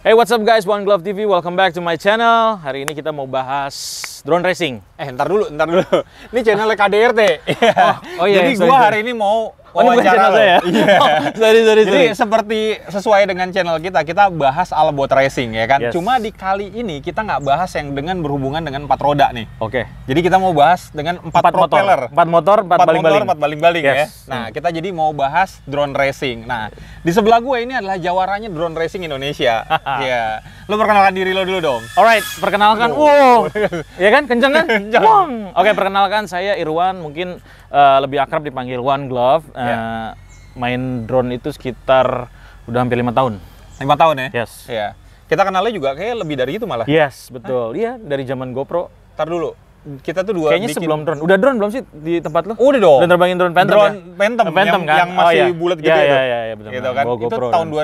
Hey, what's up guys? One Glove TV, welcome back to my channel. Hari ini kita mau bahas drone racing. Ntar dulu. Ini channelnya KDRT. Oh iya. Jadi gua hari ini mau wawancara saya. Iya. Sorry. Jadi seperti sesuai dengan channel kita bahas all about racing ya kan. Yes. Cuma di kali ini kita nggak bahas yang dengan berhubungan dengan 4 roda nih. Oke. Jadi kita mau bahas dengan 4 propeller. 4 motor, 4 baling-baling. 4 baling-baling ya. Yes. Nah, kita jadi mau bahas drone racing. Nah, di sebelah gue ini adalah jawarannya drone racing Indonesia. Iya. Lo perkenalkan diri lo dulu dong. Alright, perkenalkan. Wow. Ya kan? Kenceng kan? Wong. Oke, perkenalkan saya Irwan, mungkin lebih akrab dipanggil One Glove. Main drone itu sekitar udah hampir 5 tahun. 5 tahun ya? Yes. Iya. Kita kenalnya juga kayak lebih dari itu malah. Yes, betul. Iya, dari zaman GoPro. Ntar dulu. Kita tuh Kayaknya sebelum drone. Udah drone belum sih di tempat lo? Udah dong. Udah terbangin drone Phantom drone ya? Phantom kan? yang masih bulat gitu itu. Iya, betul. Gitu kan. Itu GoPro, tahun kan?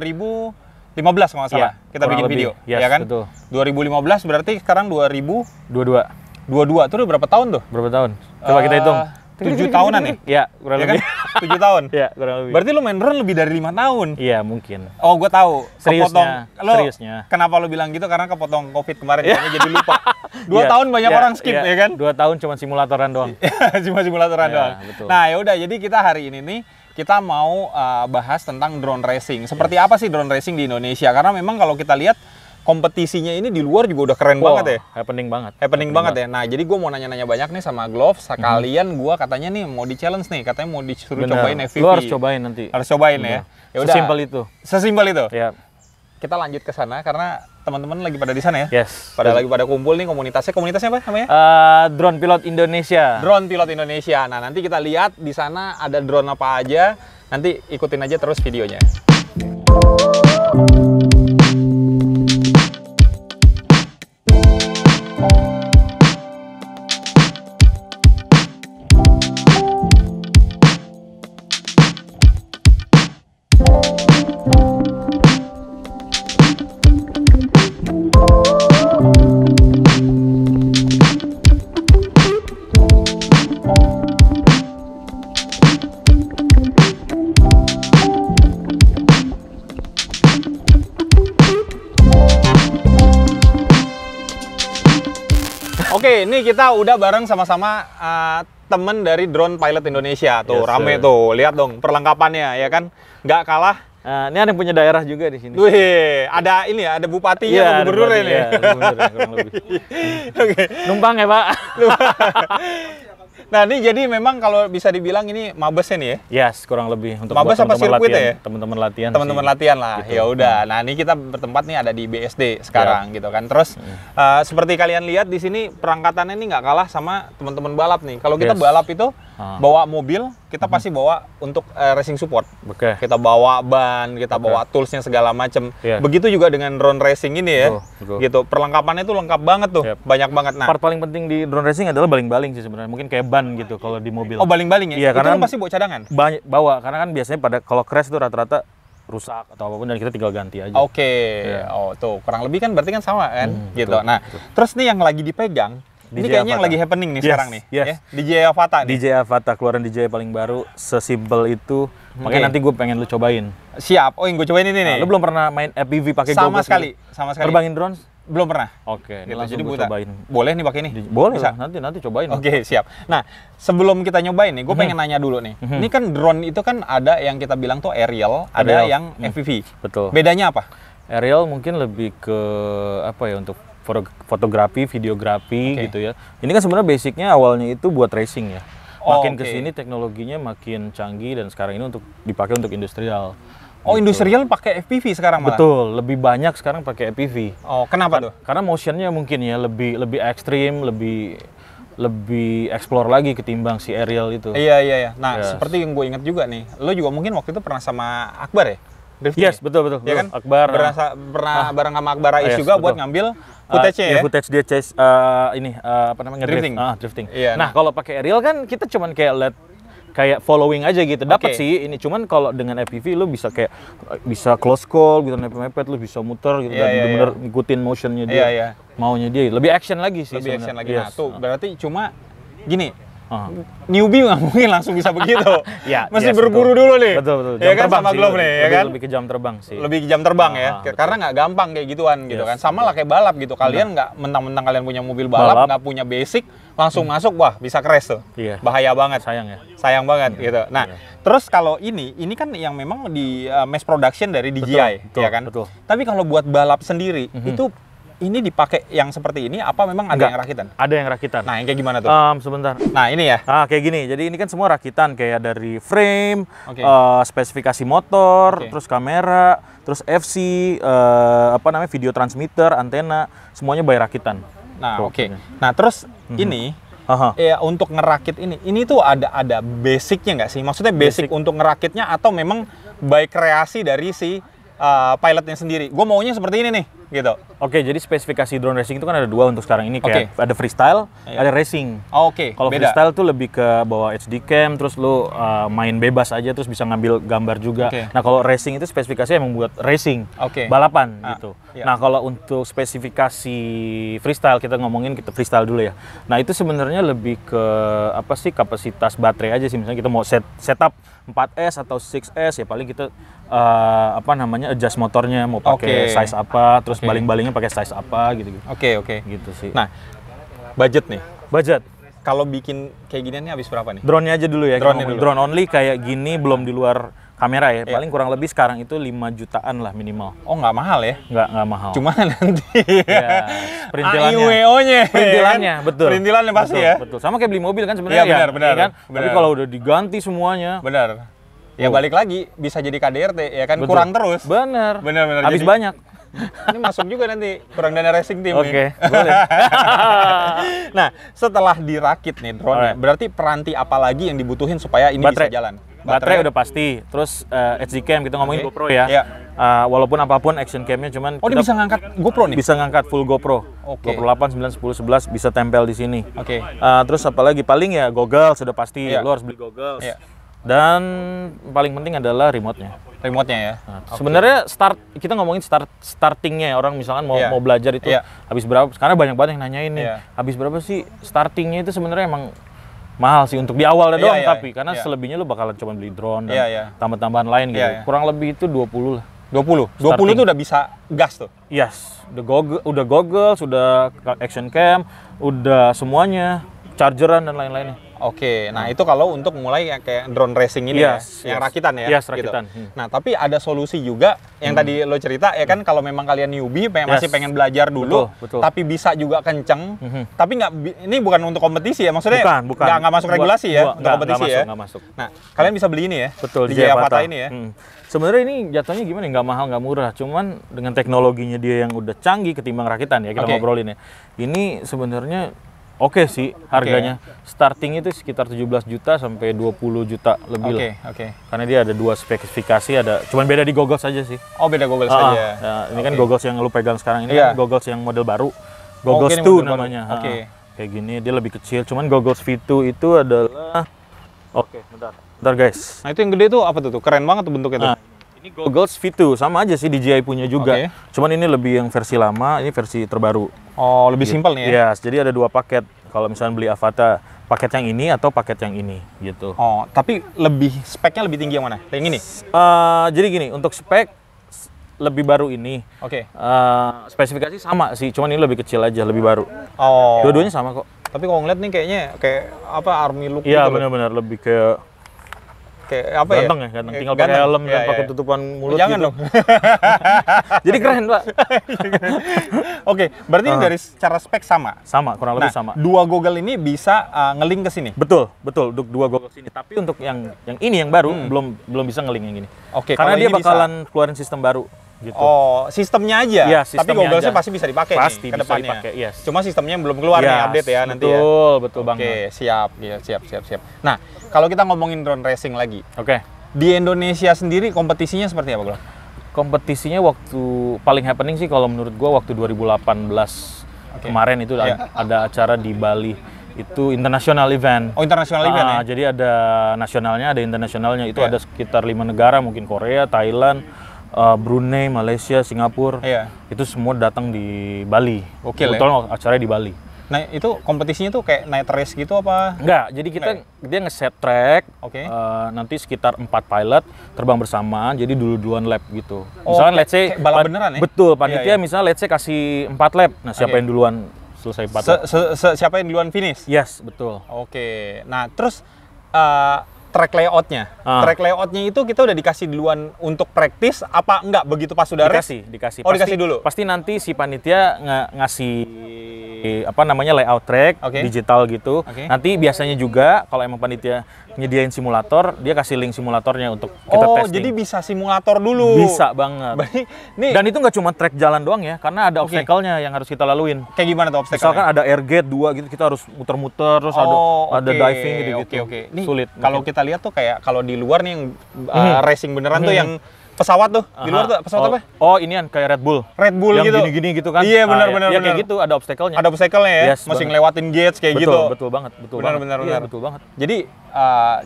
2015 kalau nggak salah. Kita kurang bikin lebih. video. Yes, ya kan? Betul. 2015 berarti sekarang 22. 22. Itu udah berapa tahun tuh? Berapa tahun? Coba kita hitung. 7 tahunan nih? Iya, kurang Ya lebih. kan? 7 tahun? Iya, kurang lebih. Berarti lu main drone lebih dari 5 tahun? Iya, mungkin. Oh, gue tahu. Seriusnya, Kepotong. seriusnya. Kenapa lu bilang gitu? Karena kepotong COVID kemarin, kayaknya jadi lupa. 2 Iya, tahun banyak iya, orang skip, iya. ya kan? 2 tahun cuma simulatoran doang. Cuma simulatoran Iya, doang. betul. Nah, ya udah. Jadi kita hari ini nih, kita mau bahas tentang drone racing. Seperti apa sih drone racing di Indonesia? Karena memang kalau kita lihat, kompetisinya ini di luar juga udah keren banget ya. Happening banget. Happening banget ya. Nah, jadi gue mau nanya-nanya banyak nih sama Glove. Sekalian gue katanya nih mau di-challenge nih. Katanya mau disuruh cobain FPV. Lu harus cobain nanti. Harus cobain ya. Ya udah. Sesimpel itu. Sesimpel itu. Ya. Kita lanjut ke sana karena teman-teman lagi pada di sana ya. Yes. Lagi pada kumpul nih komunitasnya. Komunitasnya apa namanya? Drone Pilot Indonesia. Drone Pilot Indonesia. Nah, nanti kita lihat di sana ada drone apa aja. Nanti ikutin aja terus videonya. Oke, ini kita udah bareng sama-sama temen dari Drone Pilot Indonesia. Tuh, Yes, rame tuh. Lihat dong perlengkapannya, ya kan? Nggak kalah. Ini ada yang punya daerah juga di sini. Wih, ada ini ya, ada bupatinya, Iya, gubernurnya nih. Iya, gubernurnya, kurang lebih. Oke. Numpang ya, Pak? Nah, ini jadi memang kalau bisa dibilang ini mabesnya nih ya. Yes, kurang lebih untuk Mabes buat apa sirkuit latihan. ya? Teman-teman latihan. Teman-teman sih. latihan lah. Gitu. Ya udah. Nah, ini kita bertempat nih ada di BSD sekarang gitu kan. Terus seperti kalian lihat di sini perangkatannya ini nggak kalah sama teman-teman balap nih. Kalau kita Yes. balap itu bawa mobil, kita pasti bawa untuk racing support. Oke. Kita bawa ban, kita bawa toolsnya segala macem. Iya. Begitu juga dengan drone racing ini ya. Betul. Gitu. Perlengkapannya tuh lengkap banget tuh. Yep. Banyak banget. Nah, Part paling penting di drone racing adalah baling-baling sih sebenarnya. Mungkin kayak ban gitu kalau di mobil. oh baling-baling ya? Iya, Itu karena lu pasti bawa cadangan? banyak bawa karena kan biasanya pada kalau crash itu rata-rata rusak atau apapun dan kita tinggal ganti aja. Oke. Iya. Oh, tuh kurang lebih kan berarti kan sama kan? Gitu. betul, Nah, terus nih yang lagi dipegang, ini DJ kayaknya yang Avata. lagi happening nih Yes, sekarang nih. yes. Ya? DJ Avata nih. DJ Avata keluaran DJ paling baru, sesimpel itu. Makanya Oke. nanti gue pengen lu cobain. Siap. Oh, yang gue cobain ini nih. Lu belum pernah main FPV pakai sama GoPro sekali, sama sekali. Terbangin drone? Belum pernah. Oke, ini Gitu. langsung Jadi gue buta. cobain. Boleh nih pakai ini? Boleh Bisa? lah, nanti cobain. Oke, siap. Nah, sebelum kita nyobain nih, gue pengen nanya dulu nih. Ini kan drone itu kan ada yang kita bilang tuh aerial, ada Aerial. yang FPV. Betul. Bedanya apa? Aerial mungkin lebih ke apa ya, untuk fotografi, videografi gitu ya. Ini kan sebenarnya basicnya awalnya itu buat racing ya. Oh, Makin oke. kesini teknologinya makin canggih dan sekarang ini untuk dipakai untuk industrial. Oh, industrial pakai FPV sekarang malah? Betul, lebih banyak sekarang pakai FPV. Oh, kenapa tuh? Karena motionnya mungkin ya lebih ekstrim, lebih explore lagi ketimbang si aerial itu. Iya. Nah, Yes. seperti yang gue ingat juga nih, lo juga mungkin waktu itu pernah sama Akbar ya? Drifting Yes, ya? betul. Ya kan? Akbar. Pernah bareng sama Akbar Ais Yes, juga betul. buat ngambil footage-nya ya? Footage dia chase apa namanya? Drifting. Drifting. Iya, Nah, kalau pakai aerial kan kita cuman kayak following aja gitu. Dapat Oke. sih ini, cuman kalau dengan FPV lu bisa kayak bisa close call gitu, mepet-mepet, lu bisa muter gitu Iya, dan iya, bener-bener ngikutin motionnya dia. Iya. Maunya dia lebih action lagi sih Lebih sebenarnya. action lagi. Yes. Nah, tuh berarti cuma gini, Newbie nggak mungkin langsung bisa begitu. Ya, Mesti yes, berburu dulu nih. Betul. Ya kan sama glove nih, ya kan? Lebih ke jam terbang sih. Lebih ke jam terbang ya. Betul. Karena nggak gampang kayak gituan gitu kan. Sama lah kayak balap gitu. Kalian nggak mentang-mentang kalian punya mobil balap, nggak punya basic, langsung masuk, wah bisa crash tuh. Iya. Bahaya banget. Sayang ya. Sayang banget gitu. Nah, terus kalau ini kan yang memang di mass production dari DJI, betul, ya kan? betul. Tapi kalau buat balap sendiri, itu ini dipakai yang seperti ini apa memang ada yang rakitan? Ada yang rakitan. Nah, yang kayak gimana tuh? Sebentar. Nah, ini ya. Kayak gini. Jadi ini kan semua rakitan, kayak dari frame, Oke. spesifikasi motor, Oke. terus kamera, terus FC, video transmitter, antena, semuanya by rakitan. Nah, Tuh, oke. ini. Nah, terus ini ya untuk ngerakit ini tuh ada basicnya nggak sih? Maksudnya basic untuk ngerakitnya atau memang by kreasi dari si pilotnya sendiri? Gue maunya seperti ini nih, gitu. Oke, jadi spesifikasi drone racing itu kan ada dua untuk sekarang ini, kayak ada freestyle, ada racing. Oh, oke, Kalau beda. freestyle tuh lebih ke bawa HD cam, terus lu main bebas aja, terus bisa ngambil gambar juga. Oke. Nah, kalau racing itu spesifikasinya emang buat racing, Oke. balapan gitu. iya. Nah, kalau untuk spesifikasi freestyle, kita ngomongin kita freestyle dulu ya. Nah, itu sebenarnya lebih ke kapasitas baterai aja sih. Misalnya kita mau setup 4S atau 6S, ya paling kita adjust motornya, mau pakai size apa, terus baling-balingnya pakai size apa gitu. Oke. Gitu sih. Nah, budget nih. Budget. Kalau bikin kayak ginian nih habis berapa nih? Drone-nya aja dulu ya. Drone-nya dulu. Drone only kayak gini, belum di luar kamera ya. Paling kurang lebih sekarang itu 5 jutaan lah minimal. Oh, nggak mahal ya? Nggak mahal. Cuma nanti ya, perintilannya. AIWO-nya. Perintilannya, betul. Perintilannya pasti ya? Betul. Sama kayak beli mobil kan sebenarnya. Iya, benar. Ya kan? Tapi kalau udah diganti semuanya. Benar. Ya balik lagi, bisa jadi KDRT, ya kan? Betul. Kurang terus. Bener. Jadi- Habis banyak. Ini masuk juga nanti, kurang dana racing team Oke, nih. boleh. Nah, setelah dirakit nih drone-nya, Alright. berarti peranti apa lagi yang dibutuhin supaya ini Baterai. bisa jalan? Baterai udah pasti. Terus HD cam, kita ngomongin Oke. GoPro ya. Iya. Walaupun apapun action camnya, cuman Oh, dia bisa ngangkat GoPro nih? bisa ngangkat full GoPro. Oke. GoPro 8, 9, 10, 11 bisa tempel di sini. Oke. Terus apalagi paling ya goggles sudah pasti. Iya. Lo harus beli goggles. Iya. Dan paling penting adalah remote-nya. Remote-nya ya? Sebenarnya kita ngomongin startingnya ya, orang misalkan Iya. mau belajar itu Iya. habis berapa? Karena banyak banget yang nanyain nih, Iya. habis berapa sih startingnya itu sebenarnya emang mahal sih untuk di awalnya Iya, doang, iya, tapi karena iya. selebihnya lu bakalan coba beli drone dan Iya, iya. tambah-tambahan lain gitu. Iya, iya. Kurang lebih itu 20 lah. 20 Starting. tuh udah bisa gas tuh? Yes, udah goggles, udah action cam, udah semuanya, chargeran dan lain-lainnya. Oke, nah itu kalau untuk mulai yang kayak drone racing ini Yes, ya, yang yes. rakitan ya? Yes, rakitan. Nah, tapi ada solusi juga yang tadi lo cerita ya kan, kalau memang kalian newbie, masih pengen belajar dulu, Betul. tapi bisa juga kenceng, tapi nggak, ini bukan untuk kompetisi ya, maksudnya Bukan. nggak masuk regulasi ya, untuk kompetisi ya? Nggak masuk. Nah, kalian bisa beli ini ya? Betul, di DJI Avata ini ya? Sebenarnya ini jatuhnya gimana? Nggak mahal, nggak murah. Cuman dengan teknologinya dia yang udah canggih ketimbang rakitan ya, kita Oke. ngobrolin ya. Ini sebenarnya oke sih harganya. Starting itu sekitar 17 juta sampai 20 juta lebih lah. Oke. Karena dia ada dua spesifikasi, cuman beda di goggles aja sih. Oh, beda goggles saja. Ya, ini kan goggles yang lu pegang sekarang ini Iya. kan goggles yang model baru. Goggles ini 2 model baru. namanya. Oke. Kayak gini, dia lebih kecil. Cuman goggles V2 itu adalah bentar guys. Nah, itu yang gede tuh apa tuh? Keren banget tuh bentuknya tuh. Nah, ini goggles V2 sama aja sih, DJI punya juga. Oke. Cuman ini lebih yang versi lama, ini versi terbaru. Oh, lebih simpel nih ya? Yes, jadi ada dua paket. Kalau misalnya beli Avata, paket yang ini atau paket yang ini gitu. Oh, tapi speknya lebih tinggi yang mana? Yang ini? Jadi gini, untuk spek lebih baru ini. Oke. Spesifikasi sama sih, cuman ini lebih kecil aja, lebih baru. Oh. Dua-duanya sama kok. Tapi kalau ngeliat nih kayaknya kayak apa, army look Iya, gitu loh. benar-benar lebih kayak Kayak apa ya? ganteng ya, ganteng. Tinggal Ganteng. pakai helm dan Iya, pakai iya. tutupan mulut Jangan gitu. dong. Jadi keren, Pak. Oke, berarti ini dari secara spek sama. Sama, kurang lebih sama. Dua goggle ini bisa nge-link ke sini. Betul, untuk dua goggles ini. Tapi untuk yang ini yang baru belum bisa nge-link yang ini. Oke, Karena kalau dia ini bisa. bakalan keluarin sistem baru gitu. Oh, sistemnya aja. Iya, Tapi sistemnya gogglesnya aja. pasti bisa dipakai Pasti nih ke bisa depannya. dipakai, yes. Cuma sistemnya belum keluar nih, update ya nanti ya. Betul banget. Oke, siap. Ya, siap. Nah, kalau kita ngomongin drone racing lagi. Oke. Di Indonesia sendiri kompetisinya seperti apa, Bro? Kompetisinya waktu paling happening sih kalau menurut gua waktu 2018 kemarin itu ada acara di Bali. Itu international event. Oh, international event ya? Jadi ada nasionalnya, ada internasionalnya. Itu ada sekitar 5 negara, mungkin Korea, Thailand, Brunei, Malaysia, Singapura. Iya. Itu semua datang di Bali. Gokil ya? Kebetulan acaranya di Bali. Nah, itu kompetisinya tuh kayak night race gitu apa? Enggak, jadi dia nge-set track, nanti sekitar 4 pilot terbang bersamaan, jadi duluan lap gitu. Misalnya let's say, kayak balap beneran ya? Betul, panitia misalnya let's say kasih 4 lap, nah siapa yang duluan selesai 4 lap? Siapa yang duluan finish? Yes, betul. Oke, nah terus track layoutnya. Track layoutnya itu kita udah dikasih duluan untuk praktis apa enggak begitu pas sudah race? Dikasih. Oh, dikasih dulu. Pasti nanti si panitia ngasih apa namanya layout track digital gitu. Nanti biasanya juga kalau emang panitia nyediain simulator, dia kasih link simulatornya untuk kita testing. Oh, jadi bisa simulator dulu. Bisa banget. Dan itu nggak cuma track jalan doang ya, karena ada obstacle-nya yang harus kita laluin. Kayak gimana tuh obstacle-nya? Misalkan ada air gate 2 gitu, kita harus muter-muter, terus ada diving gitu. Ini sulit. Kalau kita lihat tuh kayak kalau di luar nih yang racing beneran tuh yang pesawat tuh. Di luar tuh pesawat apa? Oh, inian kayak Red Bull. Red Bull yang gitu. Yang gini-gini gitu kan. Iya, benar. Ya kayak gitu, ada obstacle-nya. Ada obstacle-nya ya? Yes, masih ngelewatin gates kayak gitu. Betul banget. Benar. Betul banget. Jadi,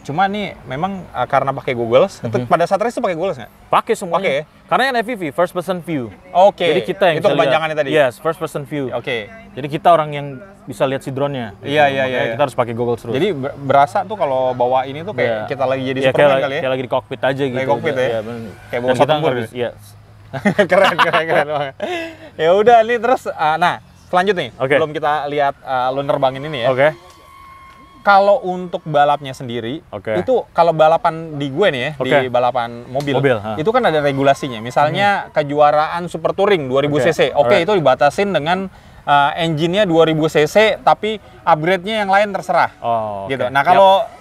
cuma nih memang karena pakai goggles, pada saat race tuh pakai goggles nggak? Pakai semuanya. Pakai ya? Karena yang FPV, first person view. Jadi kita yang itu kepanjangannya tadi? Yes, first person view. Jadi kita orang yang bisa lihat si drone-nya. Iya. Kita harus pakai goggles terus. Jadi berasa tuh kalau bawa ini tuh kayak kita lagi jadi Superman kali ya? Kayak lagi di cockpit aja gitu. Kayak cockpit ya? Iya, kayak bawa pesawat tempur. Iya. keren banget. Ya udah nih terus, nah selanjutnya nih, belum kita lihat lu nerbangin ini ya. Kalau untuk balapnya sendiri, itu kalau balapan di gue nih ya, di balapan mobil itu kan ada regulasinya. Misalnya kejuaraan Super Touring 2000 cc, itu dibatasin dengan engine-nya 2000 cc, tapi upgrade-nya yang lain terserah. Gitu. Nah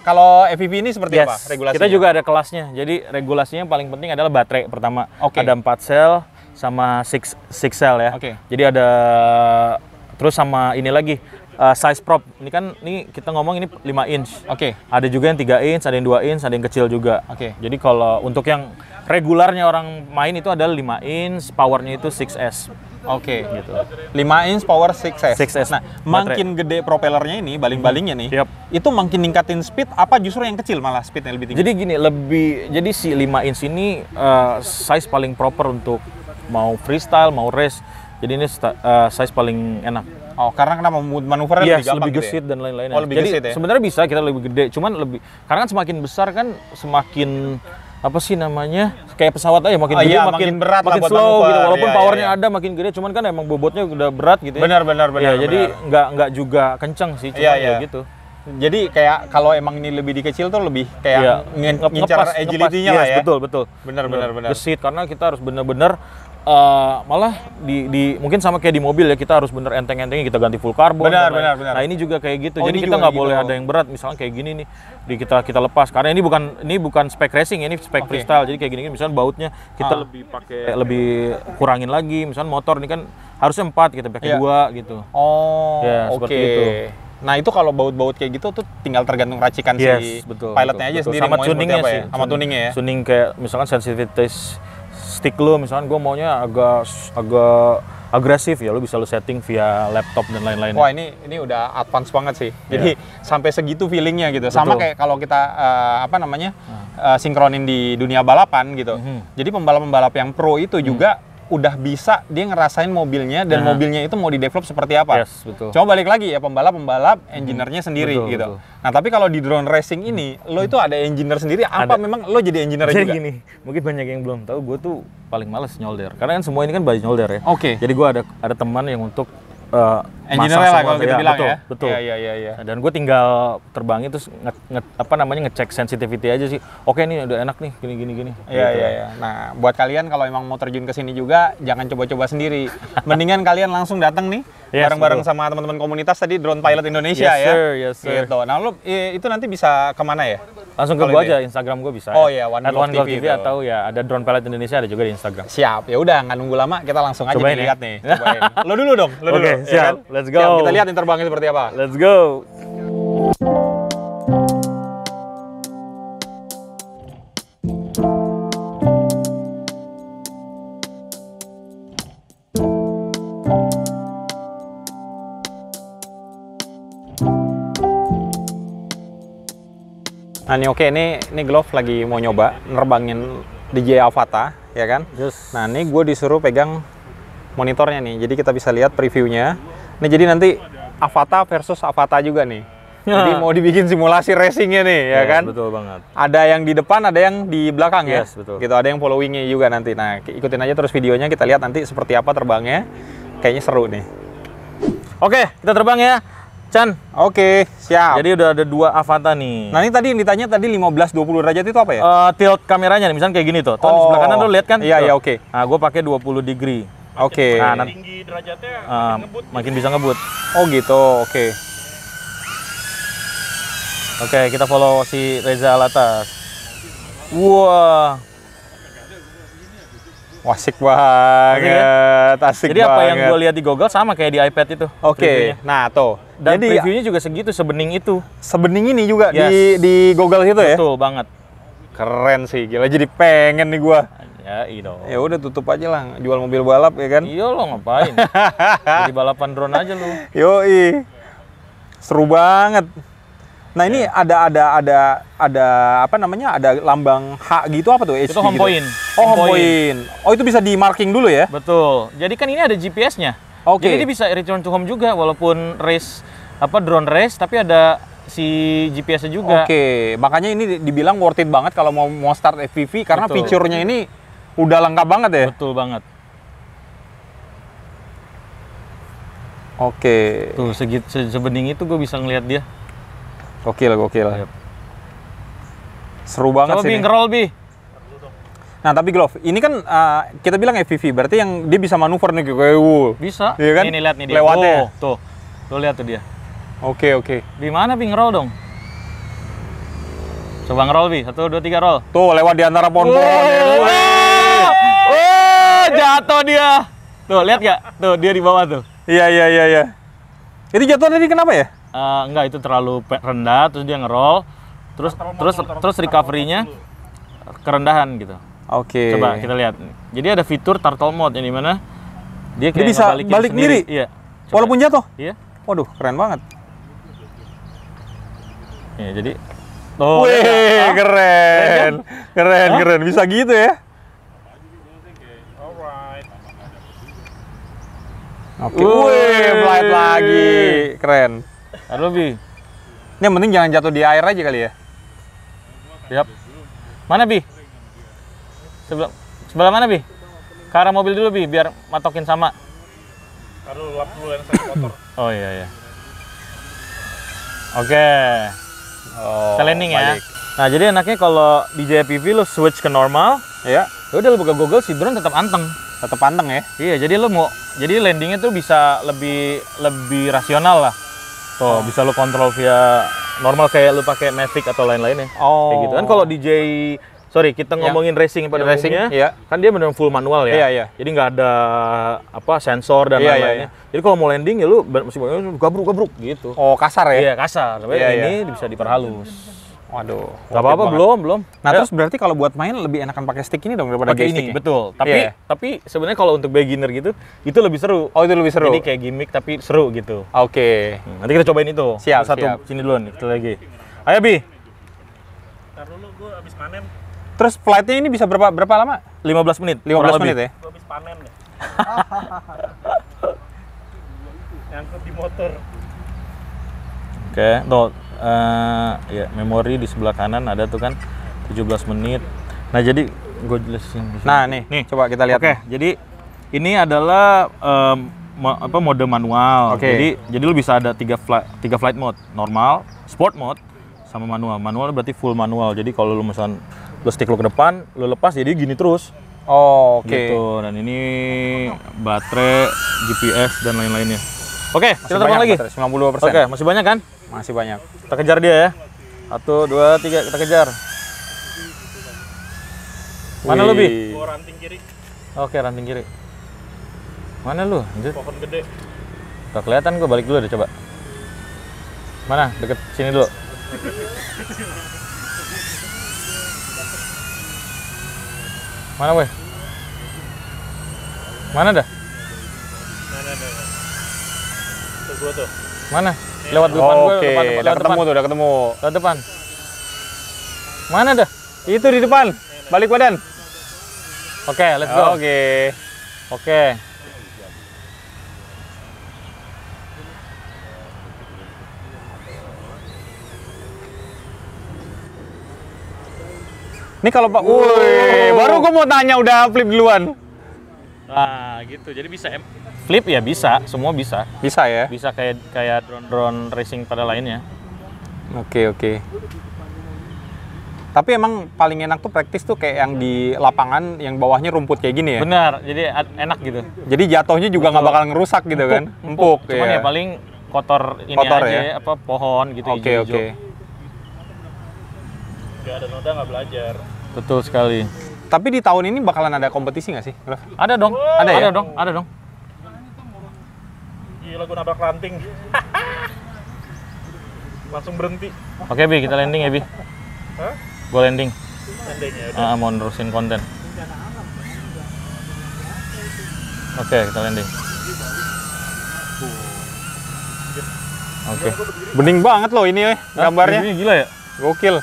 kalau FPV ini seperti apa regulasinya? Kita juga ada kelasnya. Jadi regulasinya yang paling penting adalah baterai pertama. Ada 4 sel sama 6 sel ya. Jadi ada terus sama ini lagi. Size prop, ini kita ngomong ini 5 inch. Ada juga yang 3 inch, ada yang 2 inch, ada yang kecil juga. Jadi kalau untuk yang regularnya orang main itu adalah 5 inch, powernya itu 6S. Gitu. 5 inch power 6S. Nah, makin gede propellernya ini, baling-balingnya nih, itu makin ningkatin speed apa justru yang kecil malah speednya lebih tinggi? Jadi gini, jadi si 5 inch ini size paling proper untuk mau freestyle, mau race. Jadi ini size paling enak. Karena kenapa manuvernya lebih gampang lebih gesit dan lain-lain. Lebih gesit ya? Sebenarnya bisa kita lebih gede, cuman karena kan semakin besar kan semakin apa sih namanya, kayak pesawat aja makin gede makin berat makin slow gitu, walaupun powernya ada makin gede, cuman kan emang bobotnya udah berat gitu ya. Benar. Jadi nggak juga kenceng sih, cuma gitu. Jadi kayak kalau emang ini lebih dikecil tuh lebih kayak ngincar agility-nya lah ya. Betul. Benar. Gesit karena kita harus bener-bener malah mungkin sama kayak di mobil ya, kita harus bener enteng-entengnya, kita ganti full karbon. Benar. Nah ini juga kayak gitu. Jadi kita nggak boleh ada yang berat, misalnya kayak gini nih, kita lepas karena ini bukan spek racing, ini spek freestyle. Jadi kayak gini misalnya bautnya kita lebih kurangin lagi. Misalnya motor ini kan harusnya 4, kita pakai 2 gitu. Seperti itu. Nah itu kalau baut-baut kayak gitu tuh tinggal tergantung racikan si pilotnya aja sendiri. Sama tuningnya sih. Sama tuningnya ya. Tuning kayak misalkan sensitivitas stick lo, misalkan gue maunya agak agresif ya, lo bisa lo setting via laptop dan lain-lain. Wah ini udah advance banget sih. Jadi sampai segitu feelingnya gitu. Sama kayak kalau kita sinkronin di dunia balapan gitu. Jadi pembalap-pembalap yang pro itu juga udah bisa dia ngerasain mobilnya dan mobilnya itu mau di-develop seperti apa. Cuma balik lagi ya, pembalap engineer-nya sendiri gitu. Nah, tapi kalau di drone racing ini, lo itu ada engineer sendiri, memang lo jadi engineer juga? Jadi gini, mungkin banyak yang belum tahu, gue tuh paling males nyolder. Karena kan semua ini kan baju nyolder ya. Jadi gue ada teman yang untuk engineer lah kalau kita bilang ya. Betul. Iya. Dan gue tinggal terbangin terus ngecek sensitivity aja sih. Oke nih udah enak nih gini. Iya. Nah, buat kalian kalau emang mau terjun ke sini juga jangan coba-coba sendiri. Mendingan kalian langsung datang nih bareng-bareng sama teman-teman komunitas tadi Drone Pilot Indonesia Yes, sir. Gitu. Nah, lo itu nanti bisa kemana ya? Langsung ke gue aja, Instagram gue bisa. OneGlove TV atau ya ada Drone Pilot Indonesia, ada juga di Instagram. Siap. Ya udah, nggak nunggu lama, kita langsung aja lihat nih. Cobain. Lo dulu dong. Oke, siap. Let's go. Siap, kita lihat terbangnya seperti apa. Let's go. Nah, ini Glove lagi mau nyoba nerbangin DJI Avata, ya kan? Nah, ini gue disuruh pegang monitornya nih, jadi kita bisa lihat previewnya. Nih, jadi nanti Avata versus Avata juga nih. Jadi mau dibikin simulasi racingnya nih, ya kan? Betul banget. Ada yang di depan, ada yang di belakang ya. Betul. Gitu, ada yang followingnya juga nanti. Nah, ikutin aja terus videonya, kita lihat nanti seperti apa terbangnya. Kayaknya seru nih. Oke, kita terbang ya, Chan. Oke, siap. Jadi udah ada 2 Avata nih. Nah, ini tadi yang ditanya tadi 15-20 derajat itu apa ya? Tilt kameranya nih, misalnya kayak gini tuh. Tuh di sebelah kanan lo lihat kan? Iya, iya, oke. Nah, gue pakai 20 degree. Oke. Nah, Tinggi derajatnya makin bisa ngebut. Oh gitu, oke. Oke, kita follow si Reza Alatas. Wah. Asik banget, asik Jadi banget. apa yang gue lihat di Google sama kayak di iPad itu. Oke, previewnya. nah tuh. Dan Jadi previewnya juga segitu, sebening itu. sebening ini juga Yes. di Google situ ya? Betul banget. Keren sih, gila jadi pengen nih gua. Ya, iya. Ya udah tutup aja lah, jual mobil balap ya kan? Iya lo ngapain? Jadi balapan drone aja lu. Yoi. Seru banget. Nah, ini ada apa namanya? Ada lambang H gitu apa tuh? Itu HG home gitu? point. Oh, home point. Oh, itu bisa di marking dulu ya? Betul. Jadi kan ini ada GPS-nya. Oke. Jadi dia bisa return to home juga walaupun race drone race tapi ada si GPS-nya juga. Oke, makanya ini dibilang worth it banget kalau mau start FPV karena Betul. fiturnya ini udah lengkap banget ya. Betul banget. Oke. Tuh sebening itu gue bisa ngelihat dia. Gokil. Yep. Seru banget Coba sih. Bi, nge-roll Bi. Nah, tapi Glove, ini kan kita bilang FPV, berarti yang dia bisa manuver nih kayak Bisa. Iya kan? Ini lihat nih dia. Lewatnya. Tuh. Tuh lihat tuh dia. Oke. Di mana Bi, nge-roll dong? Coba nge-roll Bi. 1 2 3 roll. Tuh, lewat di antara pohon-pohon. Jatuh dia. Tuh, lihat gak? Tuh, dia di bawah tuh. Iya. Itu jatuh tadi kenapa ya? Enggak, itu terlalu rendah, terus dia nge-roll. Terus recovery-nya kerendahan gitu. Oke. Coba kita lihat. Jadi ada fitur turtle mode yang dimana dia kayak bisa ngebalikin balik sendiri. diri? Iya. Coba. Walaupun jatuh? Iya. Waduh, keren banget. Ya, jadi tuh. Wih, lihat keren. Keren. Bisa gitu ya? Oke. Wih, flight lagi. Keren. Halo Bi. Ini yang penting jangan jatuh di air aja kali ya? Yap. Mana Bi? Sebelah mana Bi? Ke arah mobil dulu Bi, biar matokin sama. Taruh lap dulu yang saya motor. Oh iya. Oke. Oh, Kita landing ya. balik. Nah, jadi enaknya kalau di JPV lo switch ke normal, Ya, udah lo buka Google si drone tetap anteng. tetap panteng ya. Iya, jadi landingnya tuh bisa lebih rasional lah. Tuh, bisa lo kontrol via normal kayak lo pakai Mavic atau lain-lainnya. Oh. Kayak gitu kan kalau kita ngomongin racing pada Racing, umumnya, iya. kan dia benar full manual ya. Iya. Jadi nggak ada sensor dan Iya, lain-lainnya. iya. Jadi kalau mau landing ya lu mesti gabruk gitu. Oh, kasar ya? Iya, kasar. Tapi Iya, ini bisa diperhalus. Waduh. Gak apa-apa, belum. Nah, Ayo. terus berarti kalau buat main lebih enakan pakai stick ini dong daripada pakai joystick ini, betul. Tapi Iya. sebenarnya kalau untuk beginner gitu, itu lebih seru. Oh, itu lebih seru. Jadi kayak gimmick tapi seru gitu. Oke. Nanti kita cobain itu. Siap, Satu siap. sini dulu nih, kita lagi. Ayo Bi, Ntar dulu gue abis panen. Terus flightnya ini bisa berapa lama? 15 menit. 15 kurang menit lebih. ya? Gue abis panen deh. Nyangkut di motor. Oke, tuh ya memori di sebelah kanan ada tuh kan 17 menit. Nah, jadi gue jelasin. Nah, nih, coba kita lihat. Oke, jadi ini adalah mode manual. Oke. Jadi lu bisa ada tiga flight mode, normal, sport mode, sama manual. Manual berarti full manual. Jadi kalau lu misalnya lu stick lu ke depan, lu lepas jadi gini terus. Oh, oke. Gitu. Dan ini baterai, GPS dan lain-lainnya. Oke, Masih kita terbang lagi. banyak, 92%. Oke, masih banyak kan? Masih banyak. Kita kejar dia ya. 1, 2, 3, kita kejar. Mana lu, Bi? Wih. Gue ranting kiri, Oke, ranting kiri. Mana lu? Anjir. pohon gede. Gak kelihatan, gue balik dulu deh, coba. Mana? Deket sini dulu. Mana, weh? Mana dah? Nah. Tuh gue tuh. Mana? Lewat depan gue, Oke, depan, udah lewat ketemu depan. tuh, udah ketemu. Lewat depan. Mana dah? Itu di depan. Balik badan. Oke, let's go. Oke. Oke. Ini kalau Pak, woi, baru gue mau tanya udah flip duluan. Nah, gitu. Jadi bisa flip ya bisa, semua bisa. Bisa ya? Bisa kayak drone racing pada lainnya. Oke. Tapi emang paling enak tuh praktis tuh kayak yang di lapangan yang bawahnya rumput kayak gini ya? Benar, jadi enak gitu. Jadi jatuhnya juga nggak bakal ngerusak gitu kan? Empuk. Cuman ya. ya paling kotor ini Kotor aja, ya? apa pohon gitu. Oke. Gak ada noda, nggak belajar. Betul sekali. Tapi di tahun ini bakalan ada kompetisi nggak sih? Ada dong. Ada ya? Ada dong. Gila, gue nabrak ranting. Langsung berhenti. Oke, Bi, kita landing ya, Bi. Hah? Gue landing. Landing ya. Mau nerusin konten. Oke, kita landing. Oke. Bening banget loh ini gambarnya. Ini gila ya? Gokil.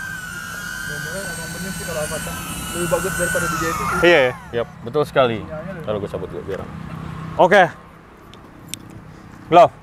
Lebih bagus daripada di JT sih. Iya ya? Yap, betul sekali. Kalau gue cabut biar. Oke. Glove.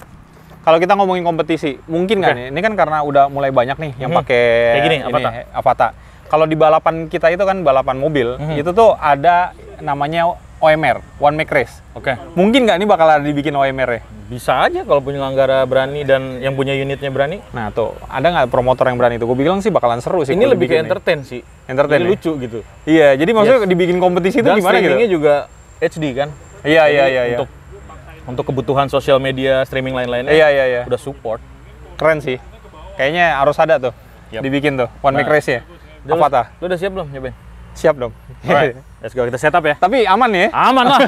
Kalau kita ngomongin kompetisi, mungkin nggak nih? Ini kan karena udah mulai banyak nih yang pakai Kayak gini, ini, Avata. Avata. Kalau di balapan kita itu kan balapan mobil, itu tuh ada namanya OMR, One Make Race. Oke. Mungkin nggak nih bakal ada dibikin OMR ya? Bisa aja kalau penyelenggara berani dan yang punya unitnya berani. Nah tuh, ada nggak promotor yang berani itu? Gue bilang sih bakalan seru sih. Ini kalau lebih ke dibikin nih. entertain sih. Entertain Jadi ya? lucu gitu. Iya, jadi maksudnya dibikin kompetisi itu Dan gimana gitu? streamingnya juga HD kan. Iya. Untuk kebutuhan sosial media, streaming lain-lainnya. Iya. Udah support. Keren sih. Kayaknya harus ada tuh. Yap. Dibikin tuh, One Make Nah, Race ya. Lu- Avata. Lu udah siap belum nyobain? Siap dong. Alright, let's go. Kita setup ya. Tapi aman ya? Aman lah.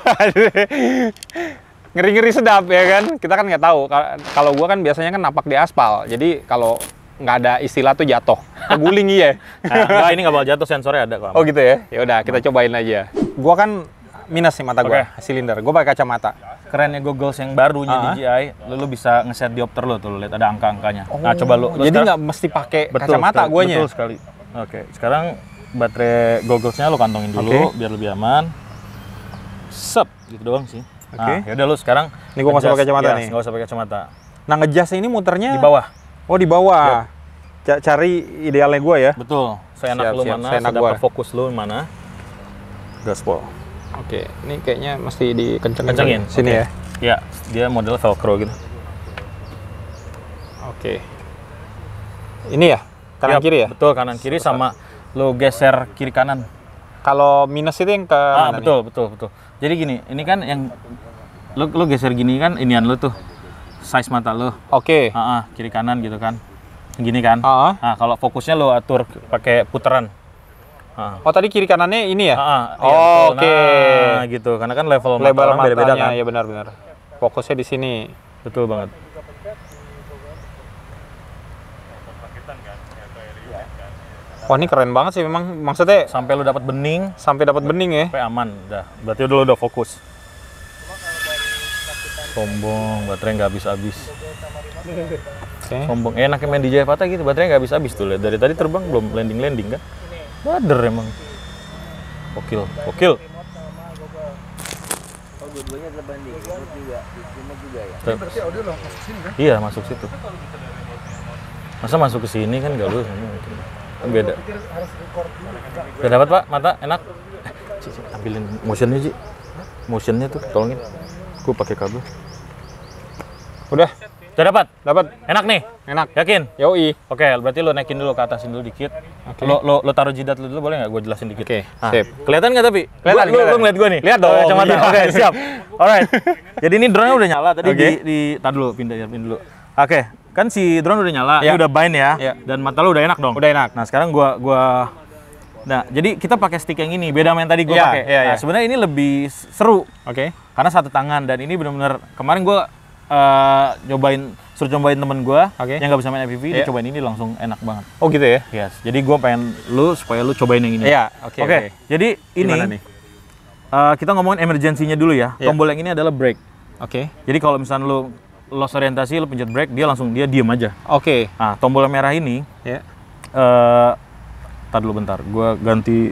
Ngeri-ngeri sedap ya kan? Kita kan nggak tahu. Kalau gua kan biasanya kan napak di aspal. Jadi kalau nggak ada istilah tuh jatuh. Keguling iya. Nah, ini nggak bakal jatuh, sensornya ada kok. Oh gitu ya? Ya udah kita cobain aja. Gua kan minus nih mata gua, silinder. Gua pakai kacamata. Kerennya goggles yang barunya DJI, lu bisa ngeset diopter lu tuh, lihat ada angka-angkanya. Nah, coba lu Jadi sekarang- nggak mesti pakai Betul kacamata sekali, guanya. Betul sekali. Oke, sekarang baterai gogglesnya lu kantongin dulu biar lebih aman. Sep, gitu doang sih. Nah, ya udah lu sekarang Ini gua nggak usah adjust. pakai kacamata Yes, nih. nggak usah pakai kacamata. Nah ngejas ini muternya Di bawah. Oh di bawah. Cari idealnya gua ya. Betul. Seenak Siap, lu siap. mana, Seenak sedapat gua. fokus lu mana. Gaspol. Oke, ini kayaknya mesti dikencengin. Kencengin. Sini Oke. ya. Ya, dia model velcro gitu. Oke. Ini ya? Kanan Yap, kiri ya? Betul, kanan kiri sama lu geser kiri kanan. Kalau minus itu yang ke mana nih? Betul. Jadi gini, ini kan yang lu geser gini kan inian lu tuh. Size mata lu. Oke. Kiri kanan gitu kan. Gini kan. Ah. Nah, kalau fokusnya lu atur pakai puteran. Oh tadi kiri kanannya ini ya? Iya, Oh, betul. oke. Nah, gitu. Karena kan level mata Lebar orang beda-beda matanya, kan. ya benar-benar. Fokusnya di sini. Betul banget. Wah ini keren banget sih memang. Maksudnya Sampai lu dapat bening, sampai dapat bening ya? sampai aman. Berarti udah fokus. Sombong, baterai nggak habis-habis. Oke. Sombong. Enaknya main DJI Avata gitu, baterai nggak habis-habis tuh. Lihat dari tadi terbang belum landing kan. Bader emang. Gokil. Oh, dua-duanya adalah banding, remote juga, remote juga ya. Berarti audio lo masuk sini kan? Iya, masuk situ. Masa masuk ke sini kan gak lu? Kan beda. Harus record dulu. Udah dapat, Pak? Mata enak. Ci, ambilin motionnya, Ci. Motionnya tuh, tolongin. Gue pakai kabel. Udah, Udah dapat? dapat. Enak nih? Enak. Yakin? Yoi. Oke, berarti lo naikin dulu, ke atasin dulu dikit. Oke. Lo taruh jidat lu dulu, boleh nggak? Gue jelasin dikit. Oke, Nah, sip. kelihatan nggak tapi? Kelihatan, Lu kelihatan. ngeliat gue nih? Lihat dong, Kacamata. iya. Oke, siap. Alright. Jadi ini drone-nya udah nyala. Tadi Oke. tar dulu, pindah dulu. Oke, kan si drone udah nyala. Ya. Ini udah bind ya. Ya. Dan mata lu udah enak dong. Udah enak. Nah, sekarang gua Nah, jadi kita pakai stick yang ini, beda sama yang tadi gue Iya, pakai. iya, iya. Nah, sebenarnya ini lebih seru Oke. karena satu tangan dan ini benar-benar kemarin gue suruh cobain temen gue Oke. yang nggak bisa main FPV, dia Iya. cobain ini langsung enak banget. Oh gitu ya? Yes. Jadi gue pengen supaya lu cobain yang ini. Iya, oke. Oke. Jadi Gimana ini nih? kita ngomongin emergency-nya dulu ya. Iya. Tombol yang ini adalah brake. Oke. Jadi kalau misalnya lu lost orientasi, lu pencet brake, dia diem aja. Oke. Nah, tombol yang merah ini Ya. tar dulu bentar, gue ganti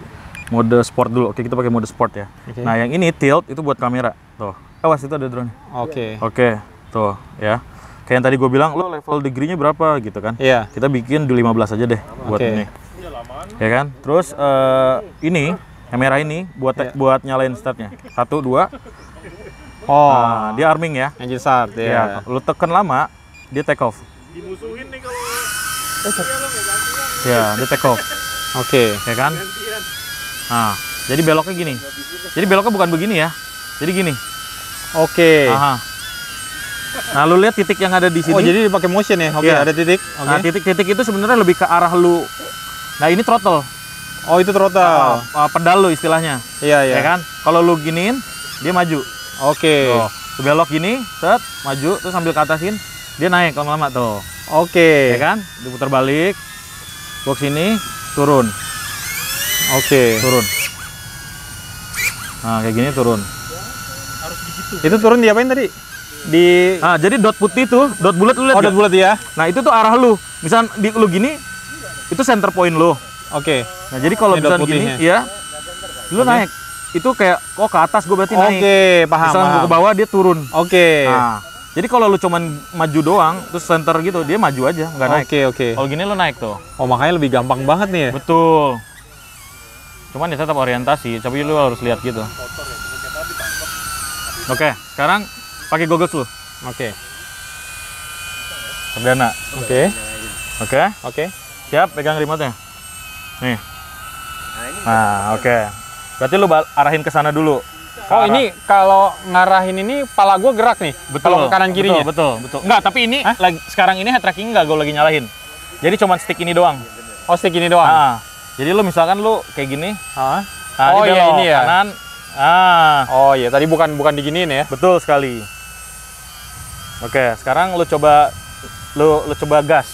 mode sport dulu. Oke, kita pakai mode sport ya. Oke. Nah, yang ini tilt itu buat kamera. Tuh, awas itu ada drone. Oke. Oke, tuh ya. Kayak yang tadi gue bilang, lo level degree-nya berapa gitu kan? Iya. Kita bikin di 15 aja deh buat Oke. ini. Ya kan? Terus ini yang merah ini buat nyalain startnya. 1, 2. Oh, Nah, dia arming ya. engine start Ya, lu tekan lama, dia take off. Dimusuhin nih kalau Ya, dia take off. Oke. Ya kan? Nah, jadi beloknya gini. Jadi beloknya bukan begini ya. Jadi gini. Oke. Aha. Nah, lu lihat titik yang ada di sini. Oh, jadi dipakai motion ya? Oke, Iya. ada titik. Oke. Nah, titik-titik itu sebenarnya lebih ke arah lu. Nah, ini throttle. Oh, itu throttle. Pedal lu istilahnya. Iya, iya. Ya kan? Kalau lu giniin, dia maju. Oke. Tuh, lu belok gini, set, maju, terus sambil ke atasin, dia naik lama-lama tuh. Oke. Ya kan? Diputar balik. Box sini, turun. Oke. Turun. Nah, kayak gini turun. Itu turun diapain tadi? Di Nah, jadi dot putih tuh, dot bulat lu lihat Oh, nggak? dot bulat ya. Nah, itu tuh arah lu. Misal di lu gini, itu center point lu. Oke. Nah, jadi kalau Ini dot misalnya gini, putihnya. ya, lu naik. Itu kayak, oh ke atas gue berarti naik. Oke, paham. Misalnya gua paham. ke bawah, dia turun. Oke. Nah, jadi kalau lu cuman maju doang, terus center gitu, dia maju aja, nggak naik. Oke, oke. Kalau gini lu naik tuh. Oh, makanya lebih gampang banget nih ya. Betul. Cuman ya tetap orientasi, tapi lu harus lihat gitu. Oke, sekarang pakai goggles lu. Oke. Perdana. Oke. Oke. Oke. Siap, pegang remote-nya. Nih. Nah, ini Nah, oke. Berarti lu arahin ke sana dulu. Oh, ini kalau ngarahin ini pala gue gerak nih. Kalau ke kanan kirinya. Betul. Enggak, tapi ini lagi sekarang ini head tracking enggak gue lagi nyalahin. Jadi cuma stick ini doang. Oh, stick ini doang. Ah. Jadi lu misalkan lu kayak gini. Hah? Nah, Oh, iya, belok ini ya. kanan. Ah, Oh iya, tadi bukan diginiin ya. betul sekali. Oke, sekarang lu coba gas.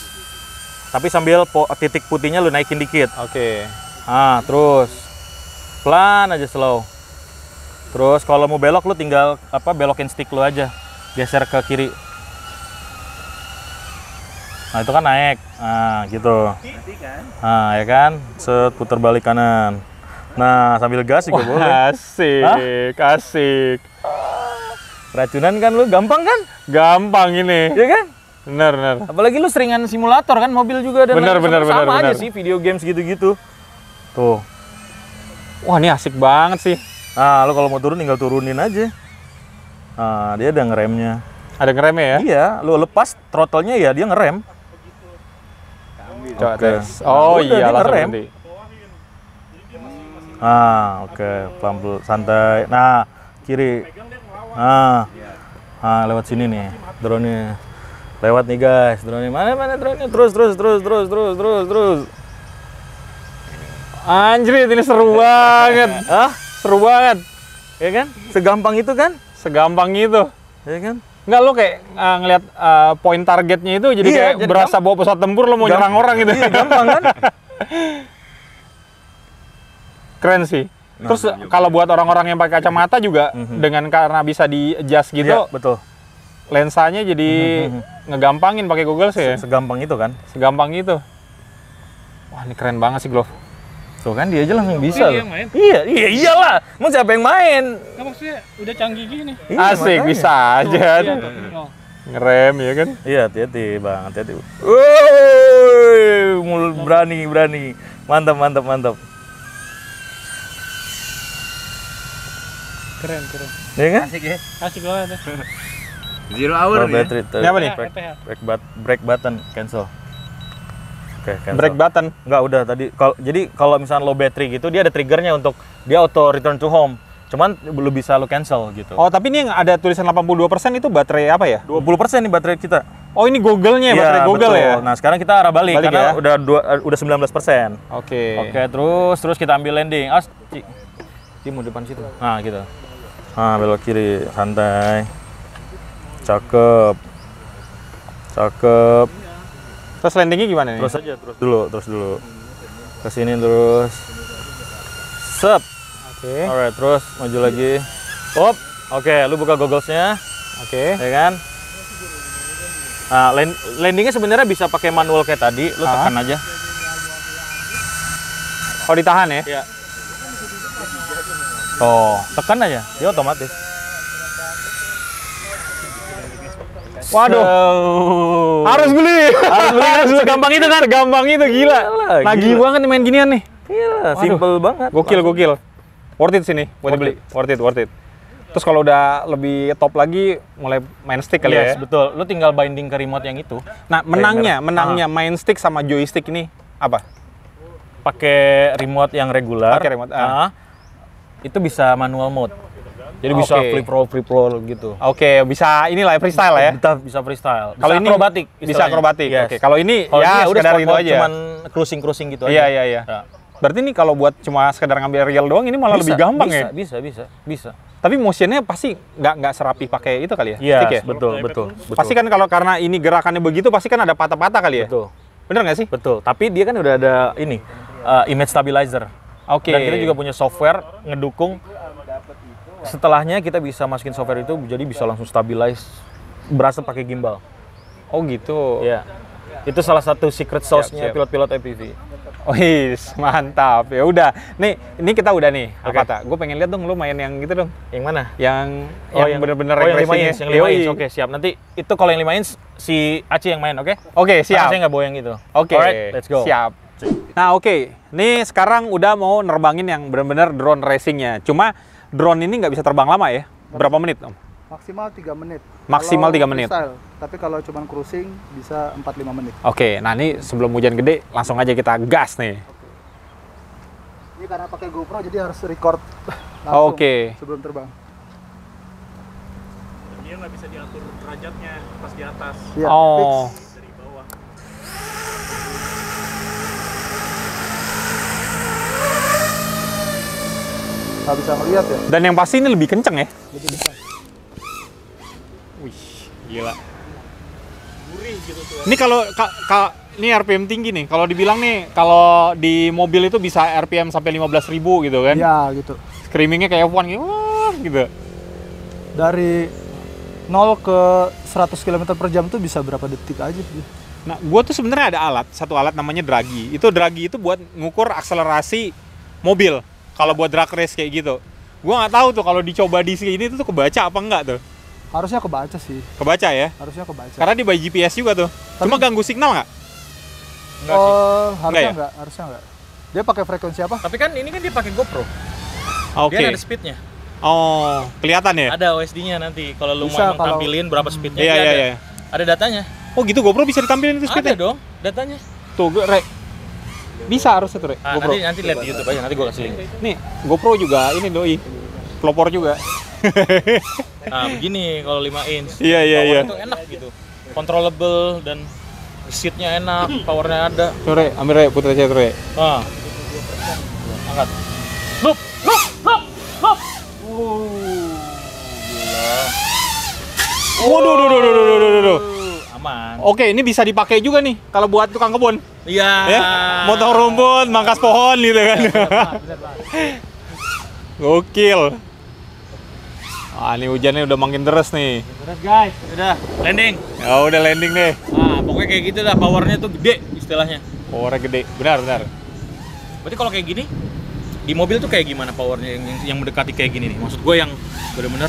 Tapi sambil titik putihnya lu naikin dikit. Oke. Ah, terus pelan aja slow. Terus kalau mau belok lu tinggal belokin stick lu aja. Geser ke kiri. Nah, itu kan naik. Nah, gitu. nanti kan. Nah, ya kan? Set, putar balik kanan. Nah, sambil gas juga boleh. Asik, asik. Racunan kan lu gampang kan? Gampang ini. Ya kan? Bener, bener. Apalagi lu seringan simulator kan, mobil juga dan Bener, bener, sama bener, aja bener. sih video games gitu-gitu. Tuh. Wah, ini asik banget sih. Nah, lu kalau mau turun tinggal turunin aja. Nah, dia ada ngeremnya. Ada ngeremnya ya? Iya, lu lepas throttle-nya ya dia ngerem. Coba Oke. tes. Nah, Oh udah, iya, dia langsung ngerem. berhenti. Oke, pelan-pelan santai. Nah, kiri. Nah, lewat sini nih drone-nya. Lewat nih guys, drone-nya. Mana drone-nya? Terus. Anjir, ini seru banget. Ah, Seru banget. ya kan? Segampang itu kan? Segampang itu. Ya kan? Enggak, lo kayak ngeliat poin targetnya itu jadi Iya, kayak jadi berasa bawa pesawat tempur lo mau nyerang orang gitu. Iya, gampang kan? Keren sih. Terus kalau buat orang-orang yang pakai kacamata juga dengan karena bisa di-adjust gitu, Iya, betul. lensanya jadi ngegampangin pakai goggles ya. Segampang itu kan? Segampang itu. Wah, ini keren banget sih, Glove. Tuh kan dia aja langsung bisa. Iya, loh. main. Iyalah. Mau siapa yang main? Kan maksudnya udah canggih gini. Iya, Asik, makanya. bisa aja. Iya, oh. Ngerem ya kan? Iya, hati-hati bang, hati-hati. Woi, berani. Mantap. Keren. Iya kan? Asik ya. Asik banget ya. Zero hour Low ya. battery. Ini apa nih? Break button cancel. Oke, cancel. Break button. Enggak, udah tadi. Jadi kalau misalnya low battery gitu, dia ada triggernya untuk dia auto return to home. Cuman belum bisa lo cancel gitu. Oh, tapi ini yang ada tulisan 82% itu baterai apa ya? 20% nih baterai kita. Oh, ini Google-nya, Iya, baterai Google betul. ya? Nah, sekarang kita arah balik Balik karena ya? udah 19%. Oke. Oke, terus kita ambil landing. Ci mau depan situ. Nah, gitu. Nah, belok kiri, santai. Cakep. Terus landingnya gimana nih? Terus aja, terus dulu. Ke sini terus. Sep. Oke. Alright, terus maju lagi. Hop. Oke, lu buka gogglesnya, Oke. ya kan? Nah, landingnya sebenarnya bisa pakai manual kayak tadi, lu tekan aja. Oh, ditahan ya? Iya. Tuh, tekan aja, dia otomatis. Waduh. Harus beli. Harus beli kan? Segampang itu kan? Gampang itu, gila. Iyalah, Nagih gila. banget nih main ginian nih. Gila, simple banget. Gokil. Worth it sini buat dibeli. Worth it. Terus kalau udah lebih top lagi, mulai main stick kali Yes, ya. betul. Lu tinggal binding ke remote yang itu. Nah, menangnya main stick sama joystick ini apa? Pakai remote yang regular. Pakai remote, itu bisa manual mode. Jadi bisa Oke. flip roll gitu. Oke, bisa inilah ya, freestyle ya. Bisa freestyle. Kalau ini akrobatik. bisa istilahnya. akrobatik. Yes. Oke, kalau ini Kalau ya ini udah sekedar sport itu mode, aja. cuman cruising gitu aja. Iya. Ya. Berarti nih kalau buat cuma sekedar ngambil real doang ini malah lebih gampang ya. Bisa. Tapi motionnya pasti nggak serapi pakai itu kali ya? Iya, Stick ya? betul. Pasti kan kalau karena ini gerakannya begitu pasti kan ada patah-patah kali ya? Betul. Bener nggak sih? Betul. Tapi dia kan udah ada ini image stabilizer. Oke. Dan kita juga punya software ngedukung. Setelahnya kita bisa masukin software itu jadi bisa langsung stabilize, berasa pakai gimbal. Oh gitu. Iya. Itu salah satu secret sauce-nya Siap. pilot-pilot FPV. Wis, mantap. Ya udah. Nih, ini kita udah nih. Oke. Apa tak? Gue pengen lihat dong lu main yang gitu dong. Yang mana? Yang yang bener-bener yang 5 racing-nya. inch, yang 5 inch. Yoi. Oke, siap. Nanti itu kalau yang 5 inch si Aci yang main, oke? Oke, Karena siap. saya nggak bawa yang itu. Oke, Alright, let's go. siap. Nah, oke. Nih sekarang udah mau nerbangin yang bener-bener drone racingnya. Cuma drone ini nggak bisa terbang lama ya? Berapa menit, Om? Maksimal 3 menit. Maksimal Kalau 3 menit. freestyle. Tapi kalau cuma cruising bisa 4-5 menit. Oke, nah ini sebelum hujan gede, langsung aja kita gas nih. Ini karena pakai GoPro jadi harus record langsung Oke. sebelum terbang. Dia nggak bisa diatur derajatnya pas di atas. Iya, Oh. fix. Dari bawah. Nggak bisa ngeliat ya. Dan yang pasti ini lebih kenceng ya? Jadi bisa. Wih, gila. Gurih gitu tuh. Ini kalau ini RPM tinggi nih. Kalau dibilang nih, kalau di mobil itu bisa RPM sampai 15.000 gitu kan? Iya, gitu. Screamingnya kayak F1 gitu, wah, gitu. Dari 0 ke 100 km per jam tuh bisa berapa detik aja sih. Nah, gua tuh sebenarnya ada satu alat namanya Draghi. Draghi itu buat ngukur akselerasi mobil. Kalau buat drag race kayak gitu. Gua nggak tahu tuh kalau dicoba di sini tuh kebaca apa enggak tuh. Harusnya kebaca sih. Kebaca ya? Harusnya kebaca. Karena di by GPS juga tuh. Cuma ganggu signal nggak? Enggak sih. Harusnya ya? enggak, harusnya enggak. Dia pakai frekuensi apa? Tapi kan ini kan dia pakai GoPro. Oke. Dia ada speednya. Oh, kelihatan ya? Ada OSD-nya nanti. Kalau lu Bisa, mau kalau- tampilin berapa speednya Iya, dia iya, ada. iya. Ada datanya. Oh gitu, GoPro bisa ditampilin itu Ada speednya? dong datanya. Tuh, Rek. Bisa harusnya tuh, Rek. Ah, GoPro. nanti lihat di YouTube aja, nanti gua kasih link. Nih, GoPro juga ini doi. Pelopor juga. Nah, begini kalau 5 inch. Iya, iya, iya. Power itu enak gitu. Controllable dan seatnya enak, powernya ada. Tuh, Rek, ambil Rek, putar aja tuh, Rek. Ah. Angkat. Loop. Waduh. Aman. Oke, ini bisa dipakai juga nih kalau buat tukang kebun. Iya. Ya, motong rumput, mangkas pohon gitu kan. Gokil. Ah, ini hujannya udah makin deras nih. Udah guys, udah landing. Ya udah landing deh. Ah, pokoknya kayak gitu dah, powernya tuh gede istilahnya. Powernya gede. Benar. Berarti kalau kayak gini di mobil tuh kayak gimana powernya yang mendekati kayak gini nih? Maksud gue yang bener-bener.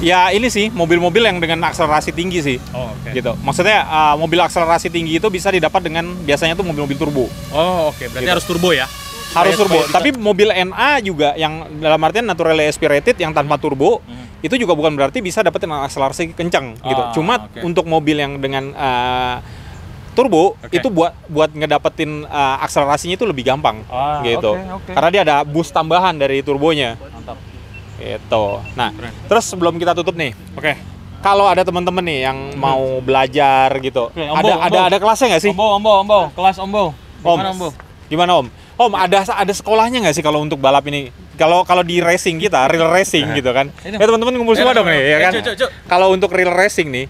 Ya ini sih mobil-mobil yang dengan akselerasi tinggi sih. Oh, oke. Gitu. Maksudnya mobil akselerasi tinggi itu bisa didapat dengan biasanya tuh mobil-mobil turbo. Oh, oke. Berarti Gitu. harus turbo ya? Harus turbo. Supaya bisa- Tapi mobil NA juga yang dalam artian naturally aspirated yang tanpa turbo itu juga bukan berarti bisa dapetin akselerasi kencang gitu. Ah, Cuma oke. untuk mobil yang dengan turbo Oke. itu buat ngedapetin akselerasinya itu lebih gampang Ah, gitu. oke. Karena dia ada boost tambahan dari turbonya. Mantap. Gitu. Nah, Keren. terus sebelum kita tutup nih, Oke. kalau ada teman-teman nih yang mau belajar gitu, Oke, Ombo. ada kelasnya nggak sih? Ombo. Kelas Ombo. Om, Gimana Ombo? gimana Om? Om, ada sekolahnya nggak sih kalau untuk balap ini? Kalau di racing kita, real racing gitu kan? Ini. Ya teman-teman ngumpul semua dong nih, ya kan? Cuk. Kalau untuk real racing nih,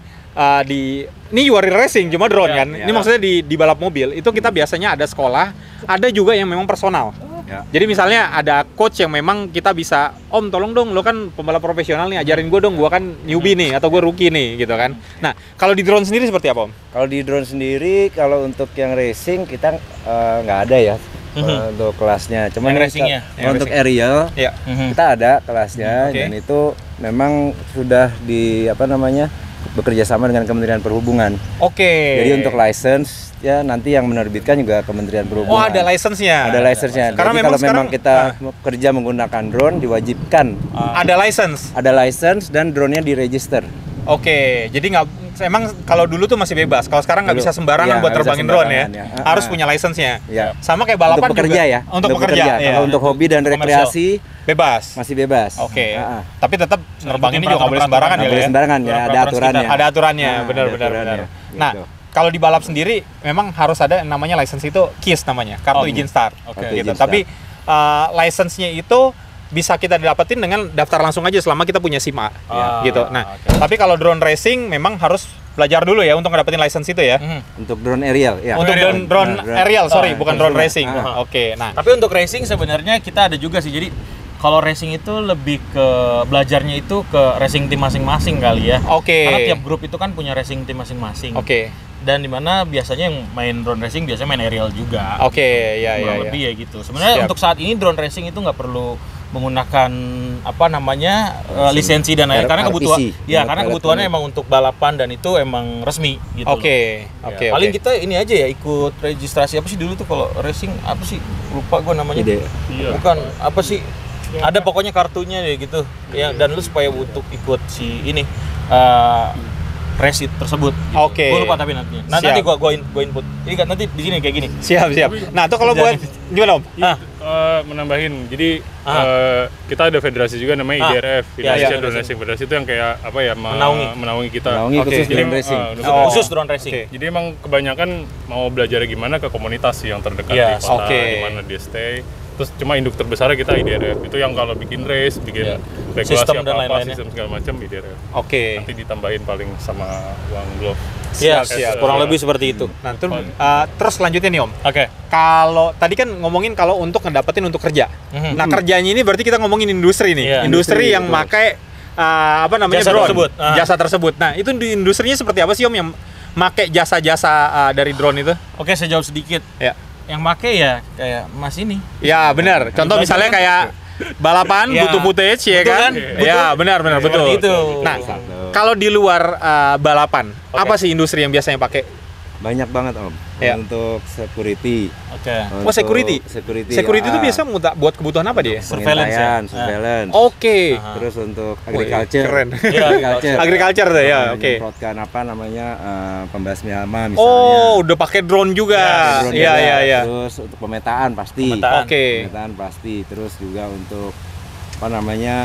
ini juga real racing, cuma drone Ya, kan? ya. Ini maksudnya di balap mobil, itu kita biasanya ada sekolah, ada juga yang memang personal. Ya. Jadi misalnya ada coach yang memang kita bisa, Om tolong dong, lo kan pembalap profesional nih, ajarin gue dong, gue kan newbie nih, atau gue rookie nih, gitu kan? Nah, kalau di drone sendiri seperti apa Om? Kalau di drone sendiri, kalau untuk yang racing kita nggak ada ya untuk kelasnya. Cuman Yang racingnya? Yang untuk racing. aerial Ya. kita ada kelasnya Oke. dan itu memang sudah di bekerja sama dengan Kementerian Perhubungan. Oke. Jadi untuk license ya nanti yang menerbitkan juga Kementerian Perhubungan. Oh, ada license-nya. Ada license-nya. Karena Jadi memang kalau memang sekarang kita kerja menggunakan drone diwajibkan ada license. ada license dan drone-nya diregister. Oke, jadi nggak emang kalau dulu tuh masih bebas. Kalau sekarang nggak Dulu. bisa sembarangan Iya, buat nggak bisa terbangin drone ya. sembarangan, ya. Harus punya license-nya. Iya. Sama kayak balapan Untuk bekerja juga. ya. Untuk bekerja. Iya. Kalau untuk hobi dan rekreasi bebas. masih bebas. Oke. Ah, ah. Tapi tetap nerbanginnya juga nggak boleh sembarangan Nggak ya. boleh sembarangan ya, ada Peraturan aturannya. Ada aturannya, Ah, benar ada benar aturannya. benar. Nah, Gitu. kalau di balap sendiri memang harus ada yang namanya license itu KIS namanya, kartu izin start. Oke. Kartu Gitu. izin Tapi license-nya itu bisa kita dapetin dengan daftar langsung aja selama kita punya SIM A gitu. Nah, tapi kalau drone racing memang harus belajar dulu ya untuk ngedapetin license itu ya. Untuk drone aerial ya. Untuk drone aerial, sorry, bukan drone racing. Ah. Oke, nah. Tapi untuk racing sebenarnya kita ada juga sih. Jadi kalau racing itu lebih ke belajarnya itu ke racing tim masing-masing kali ya. Oke. Karena tiap grup itu kan punya racing tim masing-masing. Oke. Dan dimana biasanya yang main drone racing biasanya main aerial juga. Oke, ya Kurang ya. lebih ya gitu. Sebenarnya Siap. untuk saat ini drone racing itu nggak perlu menggunakan apa namanya lisensi dan lain karena kebutuhan RPC, ya karena pilot kebutuhannya permit. emang untuk balapan dan itu emang resmi gitu. Oke, loh. oke, Ya, paling oke. kita ini aja ya ikut registrasi apa sih dulu tuh kalau racing apa sih lupa gua namanya. Ide. Bukan apa sih ada pokoknya kartunya ya gitu ya dan lu supaya untuk ikut si ini race tersebut gitu. Oke. Gua lupa tapi nanti Siap. nanti gua input ini kan nanti di sini kayak gini. Siap, siap. Nah, itu kalau buat gimana, Om? Ah, Menambahin, jadi kita ada federasi juga namanya IDRF, Indonesia iya. Drone Racing Federasi, itu yang kayak apa ya, Menaungi kita. Menaungi Oke. khusus Jadi drone racing. khusus drone racing. Oke. Jadi emang kebanyakan mau belajar gimana ke komunitas sih yang terdekat Iya, di kota, oke. di mana dia stay. Terus cuma induk terbesarnya kita IDRF, itu yang kalau bikin race, bikin Iya. regulasi Sistem dan apa-apa, lain-lainnya. sistem segala macam IDRF. Oke. Nanti ditambahin paling sama uang glove. Iya, siap. kurang lebih seperti itu. Nah, terus selanjutnya nih, Om. Oke. Kalau tadi kan ngomongin kalau untuk ngedapetin untuk kerja. Nah, kerjanya ini berarti kita ngomongin industri nih. Iya. Industri Industri, yang betul. pakai apa namanya Jasa drone. tersebut. Jasa tersebut. Nah, itu di industrinya seperti apa sih, Om, yang pakai jasa-jasa dari drone itu? Oke, saya jawab sedikit. Ya. Yang make ya kayak Mas ini. Ya, benar. Contoh misalnya kayak balapan Ya. butuh footage ya Betul kan? kan? Ya, benar betul. Seperti itu. Nah, kalau di luar balapan, apa sih industri yang biasanya pakai? Banyak banget Om. Ya. Untuk security. Oke. Oh, security. Security itu biasa buat kebutuhan apa dia? Surveillance ya? Surveillance. Oke. Terus untuk Wih, agriculture. keren. Agriculture. Agriculture tuh ya, oke. Menyemprotkan apa namanya pembasmi hama misalnya. Oh, udah pakai drone juga. Drone Iya, juga. iya, iya. Terus untuk pemetaan pasti. Pemetaan. Oke. Pemetaan pasti. Terus juga untuk apa namanya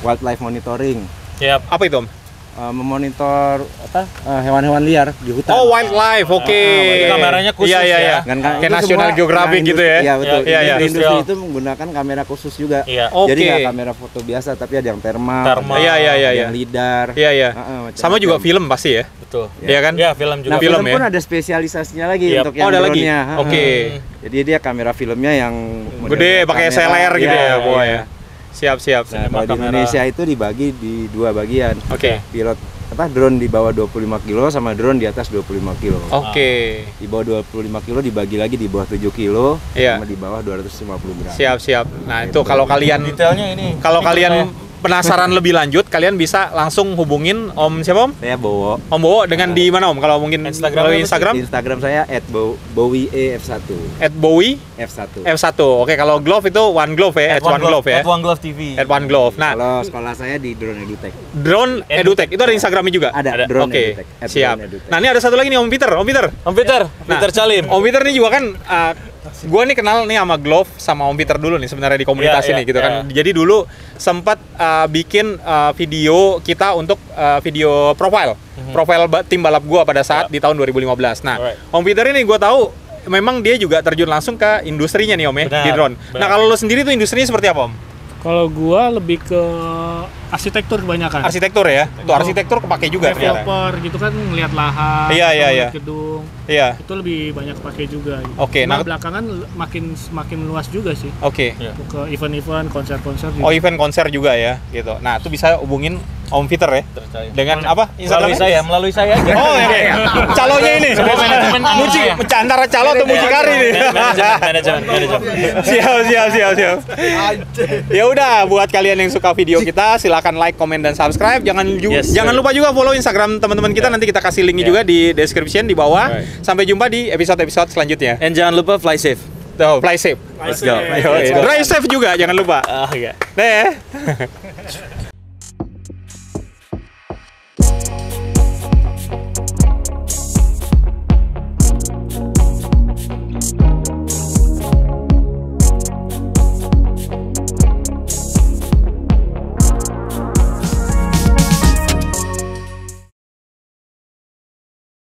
wildlife monitoring. Siap. Apa itu, Om? Memonitor apa hewan-hewan liar di hutan. Oh, wildlife. Oke. Itu kameranya khusus Iya, iya, iya. ya. Kayak Kayak National Geographic gitu ya. Iya betul. Iya, iya. Industri itu menggunakan kamera khusus juga. Iya. Oke. Jadi nggak kamera foto biasa, tapi ada yang thermal, Thermal. Iya, iya, iya, yang iya. lidar. Iya, iya. macam-macam. Sama juga film pasti ya. Betul. Iya kan? Iya, film juga. Nah, film film ya? pun ada spesialisasinya lagi Yap. untuk yang Oh, ada lagi? drone-nya. Oke. Jadi dia kamera filmnya yang Gede, pakai kamera, SLR gitu ya, iya, boy. iya. Siap, siap. Nah, kalau di Indonesia itu dibagi di dua bagian. Oke. Pilot drone di bawah 25 kilo sama drone di atas 25 kilo. Oke. Di bawah 25 kilo dibagi lagi di bawah 7 kilo Iya. sama di bawah 250 gram. Siap, siap. Nah, itu kalau kalian Detailnya ini. kalau Ini kalian saya. penasaran lebih lanjut, kalian bisa langsung hubungin Om siapa, Om? Saya bawa Om Bowo dengan di mana, Om? Kalau mungkin Instagram melalui apa sih? Instagram di Instagram saya @bowie_f1. @bowie F1. F1. Oke, kalau glove itu One Glove ya, @One Glove ya. One Glove TV. @One Glove. Nah, Kalau sekolah saya di Drone Edutech. drone edutech itu ada Instagramnya juga. Ada Drone Oke, Edutech. siap. Drone Edutech. Nah, ini ada satu lagi nih Om Peter. Om Peter. Om Peter, Nah, Peter Calim. Om Peter nih juga kan gua nih kenal nih sama Glove sama Om Peter dulu nih sebenarnya di komunitas Iya, ini iya, gitu kan. iya. Jadi dulu sempat bikin video kita untuk video profile. Profile tim balap gua pada saat di tahun 2015. Nah, Alright. Om Peter ini gua tahu memang dia juga terjun langsung ke industrinya nih Om ya, Benar, di drone. benar. Nah, kalau lo sendiri tuh industrinya seperti apa, Om? Kalau gua lebih ke arsitektur kebanyakan. Arsitektur ya. Tuh arsitektur kepake juga ternyata. Developer gitu kan ngelihat lahan, Iya, iya, ngelihat iya. gedung, Iya. itu lebih banyak kepake juga. Gitu. Oke, Cuma nah- belakangan makin luas juga sih. Oke. Iya. Untuk ke event-event, konser-konser juga. Oh, event konser juga ya, gitu. Nah, itu bisa hubungin Om Peter ya. Dengan apa? Melalui saya aja. Oh iya. Calonya ini. Antara calo atau mucikari nih. Manajemen. Siap. Ya udah, buat kalian yang suka video kita, silakan like, komen, dan subscribe. Jangan lupa juga follow Instagram teman-teman kita. Nanti kita kasih linknya juga di description di bawah. Sampai jumpa di episode-episode selanjutnya. And jangan lupa fly safe. Fly safe. Let's go. Drive safe juga, jangan lupa. Iya. Deh.